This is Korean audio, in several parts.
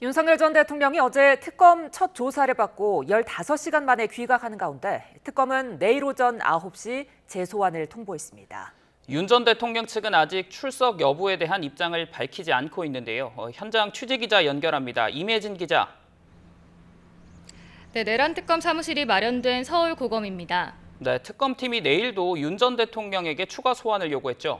윤석열 전 대통령이 어제 특검 첫 조사를 받고 15시간 만에 귀가하는 가운데 특검은 내일 오전 9시 재소환을 통보했습니다. 윤 전 대통령 측은 아직 출석 여부에 대한 입장을 밝히지 않고 있는데요. 현장 취재기자 연결합니다. 임혜진 기자. 네, 내란 특검 사무실이 마련된 서울고검입니다. 네, 특검팀이 내일도 윤 전 대통령에게 추가 소환을 요구했죠.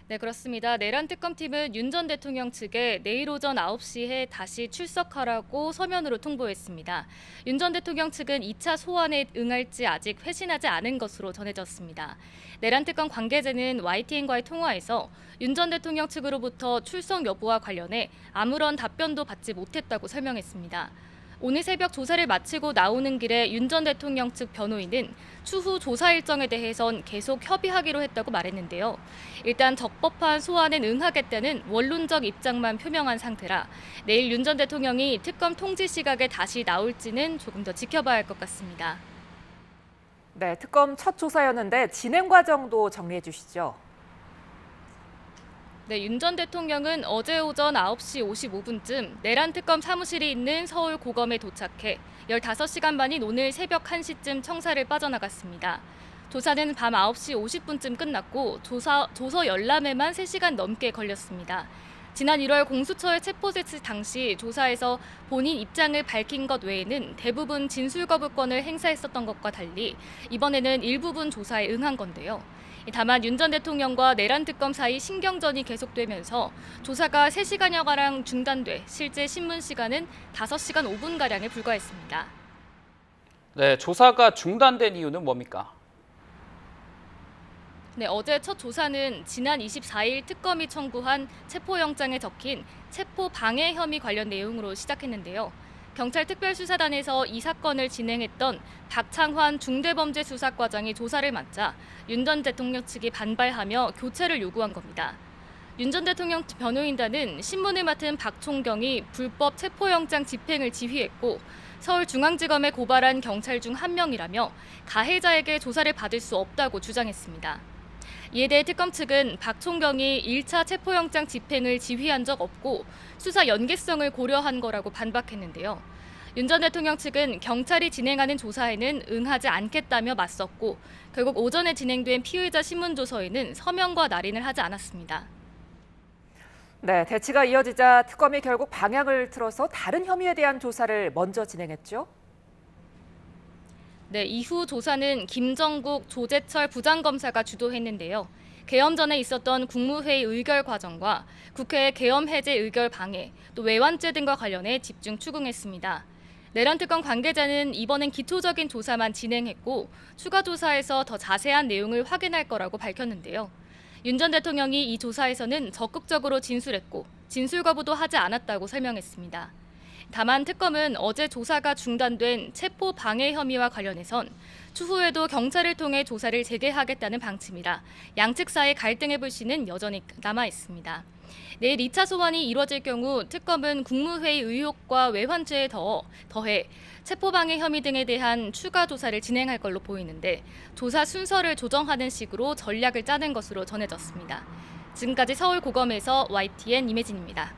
네, 그렇습니다. 내란 특검팀은 윤 전 대통령 측에 내일 오전 9시에 다시 출석하라고 서면으로 통보했습니다. 윤 전 대통령 측은 2차 소환에 응할지 아직 회신하지 않은 것으로 전해졌습니다. 내란 특검 관계자는 YTN과의 통화에서 윤 전 대통령 측으로부터 출석 여부와 관련해 아무런 답변도 받지 못했다고 설명했습니다. 오늘 새벽 조사를 마치고 나오는 길에 윤 전 대통령 측 변호인은 추후 조사 일정에 대해선 계속 협의하기로 했다고 말했는데요. 일단 적법한 소환엔 응하겠다는 원론적 입장만 표명한 상태라 내일 윤 전 대통령이 특검 통지 시각에 다시 나올지는 조금 더 지켜봐야 할 것 같습니다. 네, 특검 첫 조사였는데 진행 과정도 정리해 주시죠. 네, 윤 전 대통령은 어제 오전 9시 55분쯤 내란 특검 사무실이 있는 서울고검에 도착해 15시간 만인 오늘 새벽 1시쯤 청사를 빠져나갔습니다. 조사는 밤 9시 50분쯤 끝났고 조서 열람에만 3시간 넘게 걸렸습니다. 지난 1월 공수처에 체포됐을 당시 조사에서 본인 입장을 밝힌 것 외에는 대부분 진술 거부권을 행사했었던 것과 달리 이번에는 일부분 조사에 응한 건데요. 다만 윤 전 대통령과 내란 특검 사이 신경전이 계속되면서 조사가 3시간여가량 중단돼 실제 신문 시간은 5시간 5분가량에 불과했습니다. 네, 조사가 중단된 이유는 뭡니까? 네, 어제 첫 조사는 지난 24일 특검이 청구한 체포영장에 적힌 체포 방해 혐의 관련 내용으로 시작했는데요. 경찰 특별수사단에서 이 사건을 진행했던 박창환 중대범죄수사과장이 조사를 맡자 윤 전 대통령 측이 반발하며 교체를 요구한 겁니다. 윤 전 대통령 변호인단은 신문을 맡은 박총경이 불법 체포영장 집행을 지휘했고 서울중앙지검에 고발한 경찰 중 한 명이라며 가해자에게 조사를 받을 수 없다고 주장했습니다. 이에 대해 특검 측은 박총경이 1차 체포영장 집행을 지휘한 적 없고 수사 연계성을 고려한 거라고 반박했는데요. 윤 전 대통령 측은 경찰이 진행하는 조사에는 응하지 않겠다며 맞섰고 결국 오전에 진행된 피의자 신문조서에는 서명과 날인을 하지 않았습니다. 네, 대치가 이어지자 특검이 결국 방향을 틀어서 다른 혐의에 대한 조사를 먼저 진행했죠. 네, 이후 조사는 김정국, 조재철 부장검사가 주도했는데요. 개엄 전에 있었던 국무회의 의결 과정과 국회 개엄 해제 의결 방해, 또 외환죄 등과 관련해 집중 추궁했습니다. 내란 특검 관계자는 이번엔 기초적인 조사만 진행했고 추가 조사에서 더 자세한 내용을 확인할 거라고 밝혔는데요. 윤 전 대통령이 이 조사에서는 적극적으로 진술했고 진술 거부도 하지 않았다고 설명했습니다. 다만 특검은 어제 조사가 중단된 체포 방해 혐의와 관련해선 추후에도 경찰을 통해 조사를 재개하겠다는 방침이라 양측 사이 갈등의 불씨는 여전히 남아 있습니다. 내일 2차 소환이 이뤄질 경우 특검은 국무회의 의혹과 외환죄에 더해 체포방해 혐의 등에 대한 추가 조사를 진행할 걸로 보이는데 조사 순서를 조정하는 식으로 전략을 짜는 것으로 전해졌습니다. 지금까지 서울고검에서 YTN 임혜진입니다.